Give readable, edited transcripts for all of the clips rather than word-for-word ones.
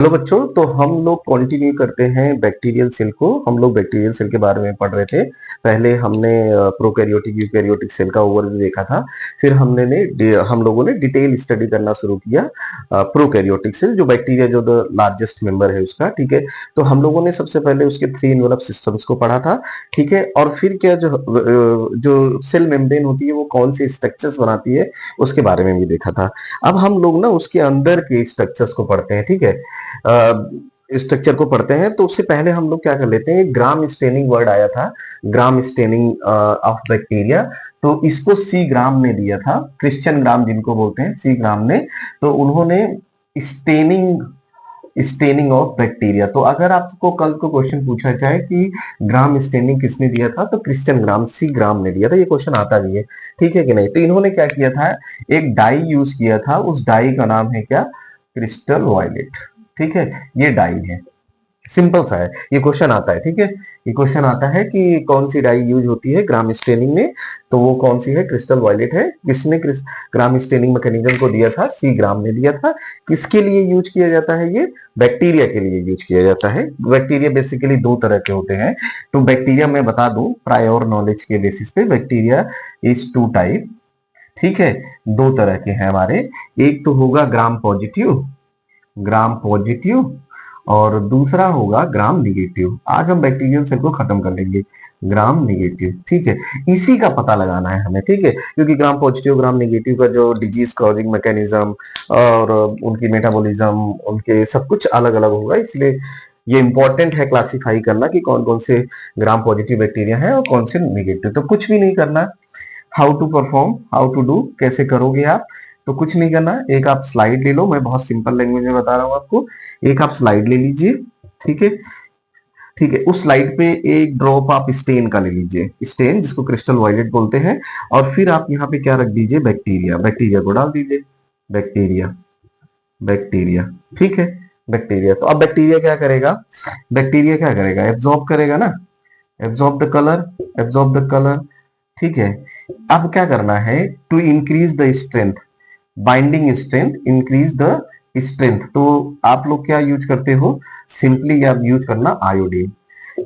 Hello बच्चों, तो हम लोग कंटिन्यू करते हैं बैक्टीरियल सेल को। हम लोग बैक्टीरियल सेल के बारे में पढ़ रहे थे। पहले हमने प्रोकैरियोटिक यूकैरियोटिक सेल का ओवरव्यू देखा था। फिर हम लोगों ने डिटेल स्टडी करना शुरू किया प्रोकैरियोटिक सेल, जो बैक्टीरिया जो द लार्जेस्ट मेंबर है उसका। ठीक है, तो हम लोगों ने सबसे पहले उसके 3 इन्वलप सिस्टम्स को पढ़ा था। ठीक है, और फिर क्या जो सेल मेम्ब्रेन होती है वो कौन से स्ट्रक्चर्स बनाती है उसके बारे में भी देखा था। अब हम लोग ना उसके अंदर के स्ट्रक्चर्स को पढ़ते हैं। ठीक है, स्ट्रक्चर को पढ़ते हैं तो उससे पहले हम लोग क्या कर लेते हैं, ग्राम स्टेनिंग वर्ड आया था, ग्राम स्टेनिंग ऑफ बैक्टीरिया। तो इसको सी ग्राम ने दिया था, क्रिश्चियन ग्राम जिनको बोलते हैं, सी ग्राम ने। तो उन्होंने स्टेनिंग स्टेनिंग ऑफ बैक्टीरिया। तो अगर आपको कल को क्वेश्चन पूछा जाए कि ग्राम स्टेनिंग किसने दिया था, तो क्रिश्चियन ग्राम, सी ग्राम ने दिया था। ये क्वेश्चन आता भी है, ठीक है कि नहीं। तो इन्होंने क्या किया था, एक डाई यूज किया था, उस डाई का नाम है क्या, क्रिस्टल वायलेट। ठीक है, ये डाई है, सिंपल सा है। ये क्वेश्चन आता है, ठीक है, ये क्वेश्चन आता है कि कौन सी डाई यूज होती है ग्राम स्टेनिंग में, तो वो कौन सी है, क्रिस्टल वायलेट है। किसने ग्राम स्टेनिंग मैकेनिज्म को दिया था, सी ग्राम ने दिया था। किसके लिए यूज किया जाता है, ये बैक्टीरिया के लिए यूज किया जाता है। बैक्टीरिया बेसिकली 2 तरह के होते हैं। तो बैक्टीरिया मैं बता दूं प्रायोर नॉलेज के बेसिस पे, बैक्टीरिया इज 2 टाइप। ठीक है, 2 तरह के हैं हमारे। एक तो होगा ग्राम पॉजिटिव, ग्राम पॉजिटिव, और दूसरा होगा ग्राम निगेटिव। आज हम बैक्टीरियल सेल को खत्म कर लेंगे, ग्राम निगेटिव। ठीक है, इसी का पता लगाना है हमें। ठीक है, क्योंकि ग्राम पॉजिटिव ग्राम निगेटिव का जो डिजीज कॉजिंग मैकेनिज्म और उनकी मेटाबॉलिज्म, उनके सब कुछ अलग अलग होगा, इसलिए ये इंपॉर्टेंट है क्लासिफाई करना कि कौन कौन से ग्राम पॉजिटिव बैक्टीरिया है और कौन से निगेटिव। तो कुछ भी नहीं करना, how to perform, how to do, कैसे करोगे आप। तो कुछ नहीं करना, एक आप स्लाइड ले लो, मैं बहुत सिंपल लैंग्वेज में बता रहा हूं आपको। एक आप स्लाइड ले लीजिए, ठीक है, ठीक है, उस स्लाइड पे एक ड्रॉप आप स्टेन का ले लीजिए, स्टेन जिसको क्रिस्टल वायलेट बोलते हैं। और फिर आप यहाँ पे क्या रख दीजिए, बैक्टीरिया, बैक्टीरिया को डाल दीजिए, बैक्टीरिया, बैक्टीरिया। ठीक है, बैक्टीरिया। तो अब बैक्टीरिया क्या करेगा, बैक्टीरिया क्या करेगा, एब्जॉर्ब करेगा ना, absorb the colour, absorb the colour. ठीक है, अब क्या करना है, to increase the strength, binding strength, increase the strength. तो आप लोग क्या यूज करते हो, सिंपली आप यूज करना आयोडीन।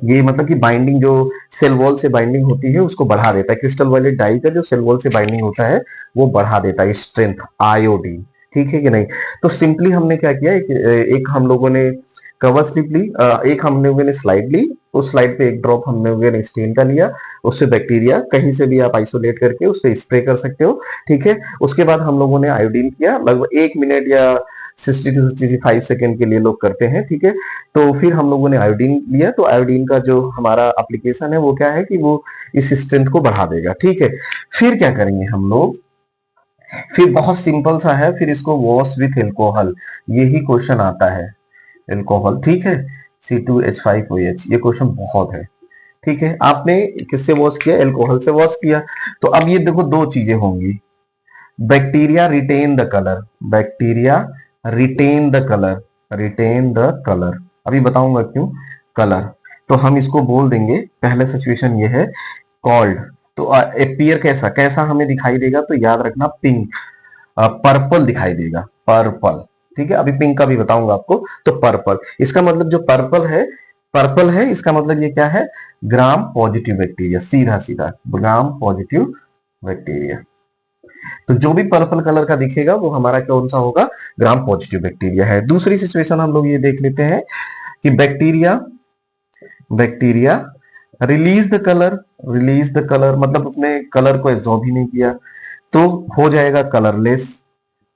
ये मतलब कि बाइंडिंग जो सेल वॉल से बाइंडिंग होती है उसको बढ़ा देता है, क्रिस्टल वायलेट डाई का जो सेल वॉल से बाइंडिंग होता है वो बढ़ा देता है, स्ट्रेंथ, आयोडीन। ठीक है कि नहीं। तो सिंपली हमने क्या किया, एक हम लोगों ने कवर स्लिप ली, एक हम लोगों ने स्लाइड ली, उस स्लाइड पे एक ड्रॉप हम लोगों ने स्टेन का लिया, उससे बैक्टीरिया कहीं से भी आप आइसोलेट करके उस पर स्प्रे कर सकते हो। ठीक है, उसके बाद हम लोगों ने आयोडीन किया, लगभग 1 मिनट या 60 to 65 सेकेंड के लिए लोग करते हैं। ठीक है, तो फिर हम लोगों ने आयोडीन लिया, तो आयोडीन का जो हमारा एप्लीकेशन है वो क्या है कि वो इस स्ट्रेंथ को बढ़ा देगा। ठीक है, फिर क्या करेंगे हम लोग, फिर बहुत सिंपल सा है, फिर इसको वॉश विथ एल्कोहल, यही क्वेश्चन आता है, एल्कोहल। ठीक है, C2H5OH, ये क्वेश्चन बहुत है। ठीक है, आपने किससे वॉश किया, एल्कोहल से वॉश किया। तो अब ये देखो 2 चीजें होंगी, bacteria retain the colour, bacteria retain the colour, retain the colour, अभी बताऊंगा क्यों कलर। तो हम इसको बोल देंगे, पहले सिचुएशन ये है, कॉल्ड। तो अपीयर कैसा कैसा हमें दिखाई देगा, तो याद रखना पिंक, पर्पल दिखाई देगा, पर्पल। ठीक है, अभी पिंक का भी बताऊंगा आपको। तो पर्पल, इसका मतलब जो पर्पल है, पर्पल है, इसका मतलब ये क्या है, ग्राम पॉजिटिव बैक्टीरिया, सीधा सीधा ग्राम पॉजिटिव बैक्टीरिया। तो जो भी पर्पल कलर का दिखेगा वो हमारा कौन सा होगा, ग्राम पॉजिटिव बैक्टीरिया है। दूसरी सिचुएशन हम लोग ये देख लेते हैं कि bacteria, bacteria release the colour, release the colour मतलब उसने कलर को एब्जॉर्ब ही नहीं किया, तो हो जाएगा कलरलेस,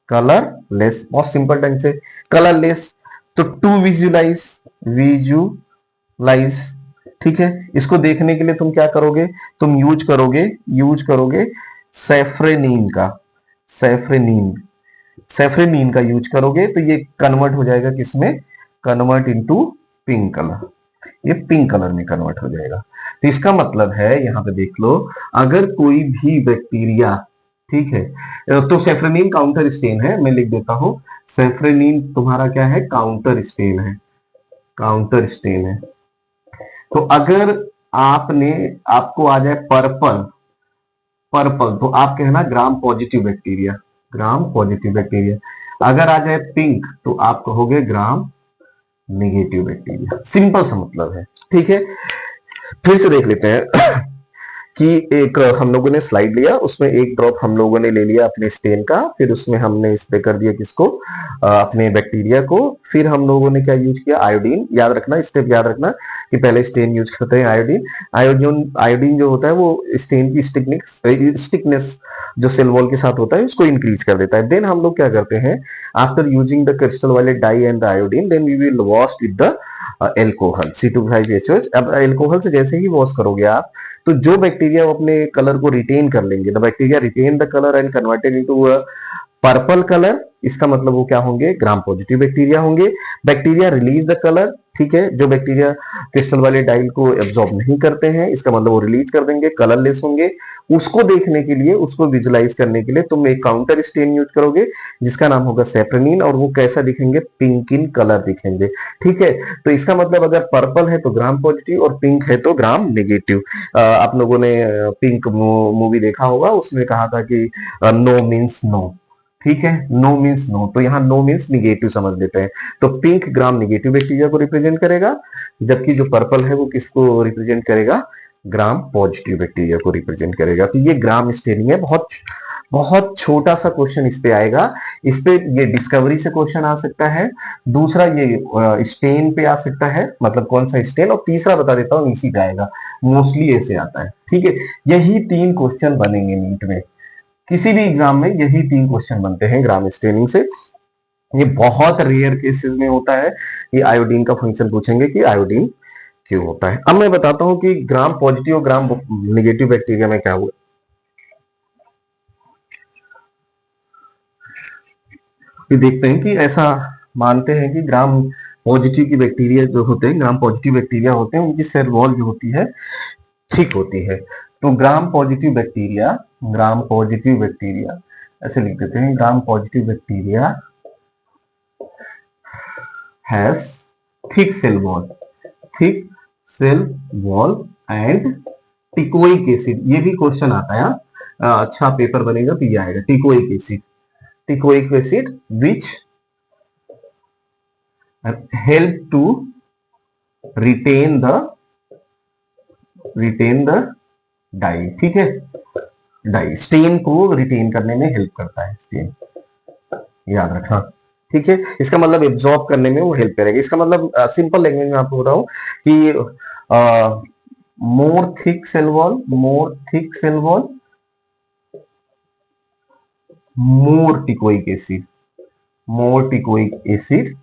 कलरलेस, बहुत सिंपल ढंग से कलरलेस। तो टू विजुलाइज, विजुलाइज। ठीक है, इसको देखने के लिए तुम क्या करोगे, तुम यूज करोगे सेफ्रेनिन का, सेफ्रेनिन, सेफ्रेनिन का यूज करोगे, तो ये कन्वर्ट हो जाएगा किसमें, कन्वर्ट इनटू पिंक कलर, ये पिंक कलर में कन्वर्ट हो जाएगा। तो इसका मतलब है, यहां पे देख लो, अगर कोई भी बैक्टीरिया, ठीक है, तो सेफ्रेनिन काउंटर स्टेन है, मैं लिख देता हूं, सेफ्रेनिन तुम्हारा क्या है, काउंटर स्टेन है, काउंटर स्टेन है। तो अगर आपने, आपको आ जाए पर्पल, पर्पल, तो आप कहना ग्राम पॉजिटिव बैक्टीरिया, ग्राम पॉजिटिव बैक्टीरिया। अगर आ जाए पिंक तो आप कहोगे ग्राम नेगेटिव बैक्टीरिया, सिंपल सा मतलब है। ठीक है, फिर से देख लेते हैं कि एक हम लोगों ने स्लाइड लिया, उसमें एक ड्रॉप हम लोगों ने ले लिया अपने स्टेन का, फिर उसमें हमने स्प्रे कर दिया किसको, अपने बैक्टीरिया को। फिर हम लोगों ने क्या यूज किया, आयोडीन। याद रखना, स्टेप याद रखना कि पहले स्टेन यूज करते हैं आयोडीन। आयोडीन आयोडीन जो होता है वो स्टेन की स्टिकनेस जो सेल वॉल के साथ होता है उसको इंक्रीज कर देता है। देन हम लोग क्या करते हैं, after using the crystal violet dye and the iodine, then we will wash with the alcohol C2H5OH। अब एल्कोहल से जैसे ही वॉश करोगे आप, तो जो बैक्टीरिया अपने कलर को रिटेन कर लेंगे, the bacteria retain the colour and converted into purple colour, इसका मतलब वो क्या होंगे, ग्राम पॉजिटिव बैक्टीरिया होंगे। बैक्टीरिया रिलीज द कलर, ठीक है, जो बैक्टीरिया क्रिस्टल वाले डाइल को एब्जॉर्ब नहीं करते हैं, इसका मतलब वो रिलीज कर देंगे, कलरलेस होंगे। उसको देखने के लिए, उसको विजुलाइज करने के लिए तुम एक काउंटर स्टेन यूज करोगे जिसका नाम होगा सेप्रेनिन, और वो कैसा दिखेंगे, पिंक इन कलर दिखेंगे। ठीक है, तो इसका मतलब अगर पर्पल है तो ग्राम पॉजिटिव और पिंक है तो ग्राम नेगेटिव। आप लोगों ने पिंक मूवी देखा होगा, उसमें कहा था कि नो मीन्स नो। ठीक है, नो मीन्स नो, तो यहाँ नो मीन्स निगेटिव समझ लेते हैं। तो पिंक ग्राम निगेटिव बैक्टीरिया को रिप्रेजेंट करेगा, जबकि जो पर्पल है वो किसको रिप्रेजेंट करेगा, ग्राम पॉजिटिव बैक्टीरिया को रिप्रेजेंट करेगा। तो ये ग्राम स्टेनिंग है। बहुत बहुत छोटा सा क्वेश्चन इस पे आएगा। इस पे ये डिस्कवरी से क्वेश्चन आ सकता है, दूसरा ये स्टेन पे आ सकता है, मतलब कौन सा स्टेन, और तीसरा बता देता हूँ इसी पे आएगा, मोस्टली ऐसे आता है। ठीक है, यही 3 क्वेश्चन बनेंगे नीट में, किसी भी एग्जाम में यही 3 क्वेश्चन बनते हैं ग्राम स्टेनिंग से। ये बहुत रेयर केसेस में होता है। ये आयोडीन का फंक्शन पूछेंगे कि आयोडीन क्यों होता है। अब मैं बताता हूं कि ग्राम पॉजिटिव और ग्राम निगेटिव बैक्टीरिया में क्या हुआ। ये देखते हैं कि ऐसा मानते हैं कि ग्राम पॉजिटिव की बैक्टीरिया जो होते हैं, ग्राम पॉजिटिव बैक्टीरिया होते हैं, उनकी सेल वॉल जो होती है ठीक होती है। तो ग्राम पॉजिटिव बैक्टीरिया ऐसे लिख देते हैं, gram positive bacteria has thick cell wall, thick cell wall and teichoic acid. ये भी क्वेश्चन आता है, अच्छा पेपर बनेगा तो ये आएगा, teichoic acid, teichoic acid which help to retain the dye. ठीक है, डाई स्टेन को रिटेन करने में हेल्प करता है, स्टेन याद रखना। ठीक है, इसका मतलब एब्जॉर्ब करने में वो हेल्प करेगा। इसका मतलब सिंपल लैंग्वेज में आपको बताऊं कि मोर थिक सेल वॉल, मोर टिकोइक एसिड,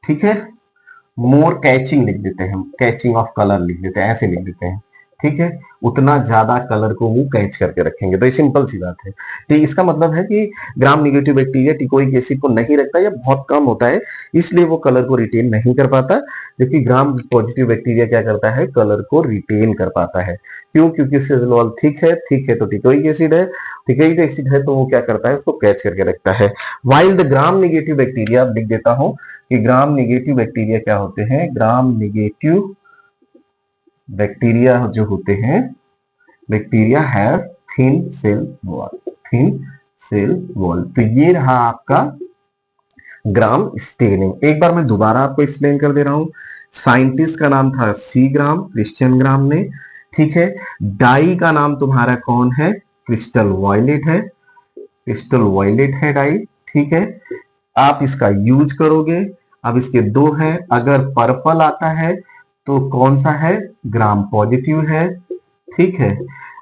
ठीक है, मोर कैचिंग लिख देते हैं हम, कैचिंग ऑफ कलर लिख देते हैं, ऐसे लिख देते हैं। ठीक है, उतना ज्यादा कलर को वो कैच करके रखेंगे। तो ये सिंपल सी बात है। तो इसका मतलब है कि ग्राम निगेटिव बैक्टीरिया टिकोइक एसिड को नहीं रखता या बहुत कम होता है, इसलिए वो कलर को रिटेन नहीं कर पाता। जबकि ग्राम पॉजिटिव बैक्टीरिया क्या करता है, कलर को रिटेन कर पाता है। क्यों, क्योंकि सेल वॉल थिक है तो टिकोइक एसिड है, टिकोइक एसिड है तो वो क्या करता है, उसको कैच करके रखता है। While the gram negative bacteria, लिख देता हूं कि ग्राम निगेटिव बैक्टीरिया क्या होते हैं, ग्राम निगेटिव बैक्टीरिया जो होते हैं, bacteria have thin cell wall, thin cell wall. तो ये रहा आपका ग्राम स्टेनिंग। एक बार मैं दोबारा आपको एक्सप्लेन कर दे रहा हूं। साइंटिस्ट का नाम था सी ग्राम, क्रिश्चियन ग्राम ने। ठीक है, डाई का नाम तुम्हारा कौन है, क्रिस्टल वायलेट है, क्रिस्टल वायलेट है डाई। ठीक है, आप इसका यूज करोगे। अब इसके 2 है, अगर पर्पल आता है तो कौन सा है, ग्राम पॉजिटिव है। ठीक है,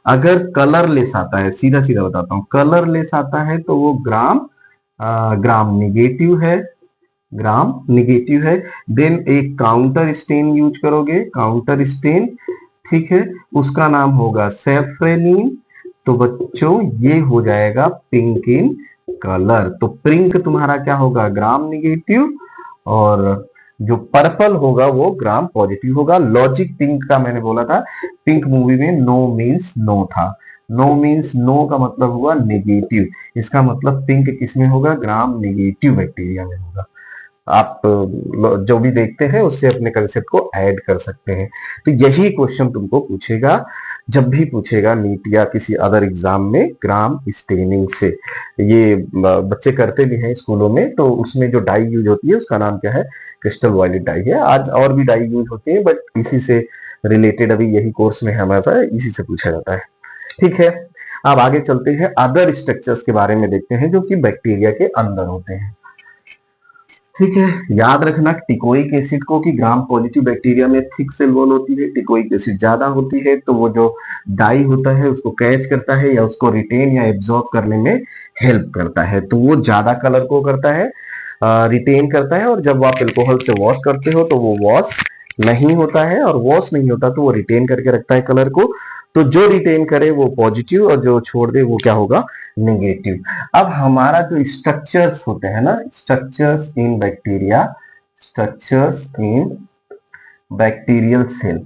अगर कलरलेस आता है, सीधा सीधा बताता हूं, कलरलेस आता है तो वो ग्राम निगेटिव है, ग्राम निगेटिव है। देन एक काउंटर स्टेन यूज करोगे, काउंटर स्टेन। ठीक है, उसका नाम होगा सेफ्रेनिन। तो बच्चों ये हो जाएगा पिंक इन कलर। तो पिंक तुम्हारा क्या होगा, ग्राम निगेटिव, और जो पर्पल होगा वो ग्राम पॉजिटिव होगा। लॉजिक पिंक का मैंने बोला था, पिंक मूवी में नो मीन्स नो था, नो मीन्स नो का मतलब हुआ नेगेटिव, इसका मतलब पिंक किसमें होगा, ग्राम नेगेटिव बैक्टीरिया में होगा। आप जो भी देखते हैं उससे अपने कंसेप्ट को ऐड कर सकते हैं। तो यही क्वेश्चन तुमको पूछेगा जब भी पूछेगा नीट या किसी अदर एग्जाम में, ग्राम स्टेनिंग से। ये बच्चे करते भी हैं स्कूलों में, तो उसमें जो डाई यूज होती है उसका नाम क्या है, क्रिस्टल वायलेट डाई है। आज और भी डाई यूज होती है, बट इसी से रिलेटेड अभी यही कोर्स में हमारा इसी से पूछा जाता है। ठीक है, अब आगे चलते हैं, अदर स्ट्रक्चर्स के बारे में देखते हैं जो कि बैक्टीरिया के अंदर होते हैं। ठीक है, याद रखना टिकोइक एसिड को कि ग्राम पॉजिटिव बैक्टीरिया में थिक सेल वॉल होती है, टिकोइक एसिड ज्यादा होती है तो वो जो डाई होता है उसको कैच करता है या उसको रिटेन या एब्जॉर्ब करने में हेल्प करता है, तो वो ज्यादा कलर को करता है, रिटेन करता है। और जब आप एल्कोहल से वॉश करते हो तो वो वॉश नहीं होता है, और वॉश नहीं होता तो वो रिटेन करके रखता है कलर को। तो जो रिटेन करे वो पॉजिटिव और जो छोड़ दे वो क्या होगा, नेगेटिव। अब हमारा जो स्ट्रक्चर्स होते हैं ना, structures in bacteria, structures in bacterial cell,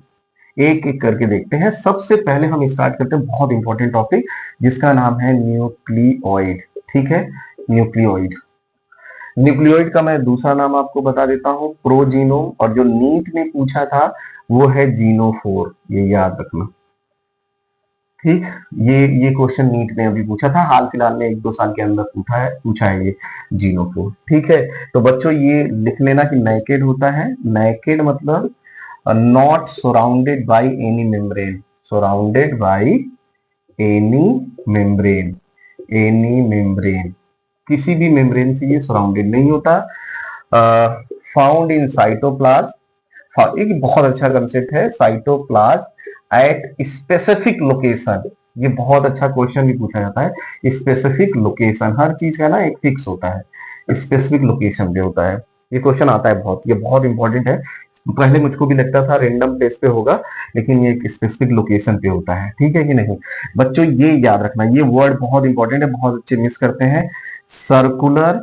एक एक करके देखते हैं। सबसे पहले हम स्टार्ट करते हैं बहुत इंपॉर्टेंट टॉपिक जिसका नाम है न्यूक्लियोइड। ठीक है, न्यूक्लियोइड। न्यूक्लियोइड का मैं दूसरा नाम आपको बता देता हूं, प्रोजीनोम, और जो नीट ने पूछा था वो है जीनोफोर, ये याद रखना। ठीक, ये क्वेश्चन नीट ने अभी पूछा था, हाल फिलहाल में 1-2 साल के अंदर पूछा है ये जीनोफोर। ठीक है, तो बच्चों ये लिख लेना कि नेकेड होता है, नेकेड मतलब not surrounded by any membrane, surrounded by any membrane, any membrane, किसी भी मेम्ब्रेन से ये सराउंडेड नहीं होता। फाउंड इन साइटोप्लाज्म, एक बहुत अच्छा कंसेप्ट है, साइटोप्लाज्म एट स्पेसिफिक लोकेशन। ये बहुत अच्छा क्वेश्चन भी पूछा जाता है, स्पेसिफिक लोकेशन, हर चीज का ना एक फिक्स होता है, स्पेसिफिक लोकेशन पे होता है। ये क्वेश्चन आता है बहुत, ये बहुत इंपॉर्टेंट है। पहले मुझको भी लगता था रैंडम प्लेस पे होगा, लेकिन ये एक स्पेसिफिक लोकेशन पे होता है। ठीक है कि नहीं बच्चों, ये याद रखना, ये वर्ड बहुत इंपॉर्टेंट है, बहुत अच्छे मिस करते हैं। सर्कुलर,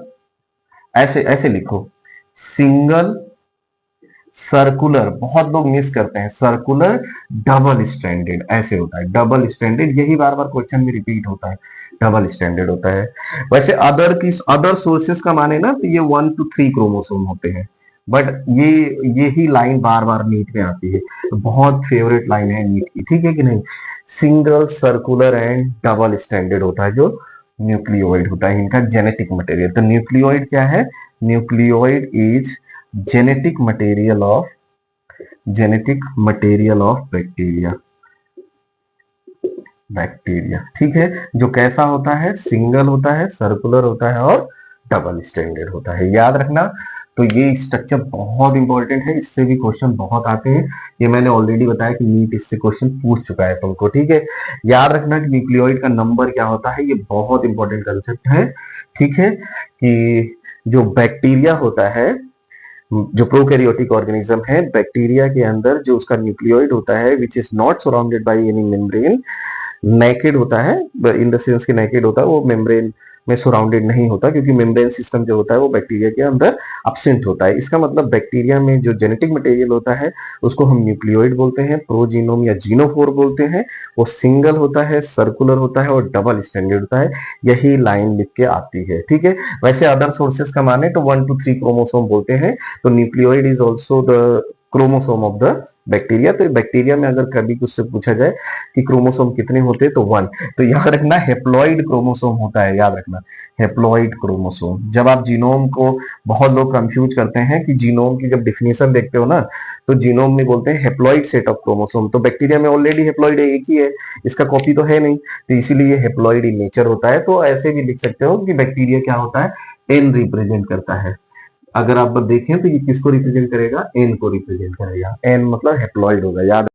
ऐसे ऐसे लिखो, सिंगल सर्कुलर, बहुत लोग मिस करते हैं, सर्कुलर डबल स्टैंडर्ड ऐसे होता है, डबल स्टैंडर्ड, यही बार बार क्वेश्चन में रिपीट होता है, डबल स्टैंडर्ड होता है। वैसे अदर सोर्सेस का माने ना तो ये 1 to 3 क्रोमोसोम होते हैं, बट यही लाइन बार बार नीट में आती है, बहुत फेवरेट लाइन है नीट की। ठीक है कि नहीं, single circular and double standard होता है जो न्यूक्लियोइड होता है, इनका जेनेटिक मटेरियल। तो न्यूक्लियोइड क्या है, nucleoid is genetic material of bacteria, bacteria. ठीक है, जो कैसा होता है, सिंगल होता है, सर्कुलर होता है और डबल स्टैंडर्ड होता है, याद रखना। तो ये स्ट्रक्चर बहुत इंपॉर्टेंट है, इससे भी क्वेश्चन बहुत आते हैं, ये मैंने ऑलरेडी बताया कि नीट इससे क्वेश्चन पूछ चुका है तुमको। ठीक है, याद रखना कि न्यूक्लियोइड का नंबर क्या होता है, ये बहुत इंपॉर्टेंट कंसेप्ट है। ठीक है, कि जो बैक्टीरिया होता है, जो प्रोकैरियोटिक ऑर्गेनिज्म है, बैक्टीरिया के अंदर जो उसका न्यूक्लियोइड होता है which is not surrounded by any membrane, naked होता है, इन द सेंस कि नेकेड होता है, वो मेम्ब्रेन में सराउंडेड नहीं होता, क्योंकि मेम्ब्रेन सिस्टम जो होता है वो बैक्टीरिया के अंदर अब्सेंट होता है। इसका मतलब बैक्टीरिया में जो जेनेटिक मटेरियल होता है उसको हम न्यूक्लियोइड बोलते हैं, प्रोजीनोम या जीनोफोर बोलते हैं। वो सिंगल होता है, सर्कुलर होता है और डबल स्टैंडर्ड होता है, यही लाइन लिख के आती है। ठीक है, वैसे अदर सोर्सेस का माने तो 1 to 3 क्रोमोसोम बोलते हैं, तो nucleoid is also the chromosome of the bacteria. तो बैक्टीरिया में अगर कभी कुछ से पूछा जाए कि क्रोमोसोम कितने होते हैं तो 1, तो याद रखना हेप्लॉइड क्रोमोसोम होता है, याद रखना हेप्लॉइड क्रोमोसोम। जब आप जीनोम को, बहुत लोग कंफ्यूज करते हैं कि जीनोम की जब डिफिनेशन देखते हो ना तो जीनोम में बोलते हैं हेप्लॉइड सेट ऑफ क्रोमोसोम, तो बैक्टीरिया में ऑलरेडी हेप्लॉइड एक ही है, इसका कॉपी तो है नहीं, तो इसीलिए हेप्लॉइड इन नेचर होता है। तो ऐसे भी लिख सकते हो कि बैक्टीरिया क्या होता है, एन रिप्रेजेंट करता है। अगर आप देखें तो ये किसको रिप्रेजेंट करेगा, एन को रिप्रेजेंट करेगा, एन मतलब हेप्लॉइड होगा, याद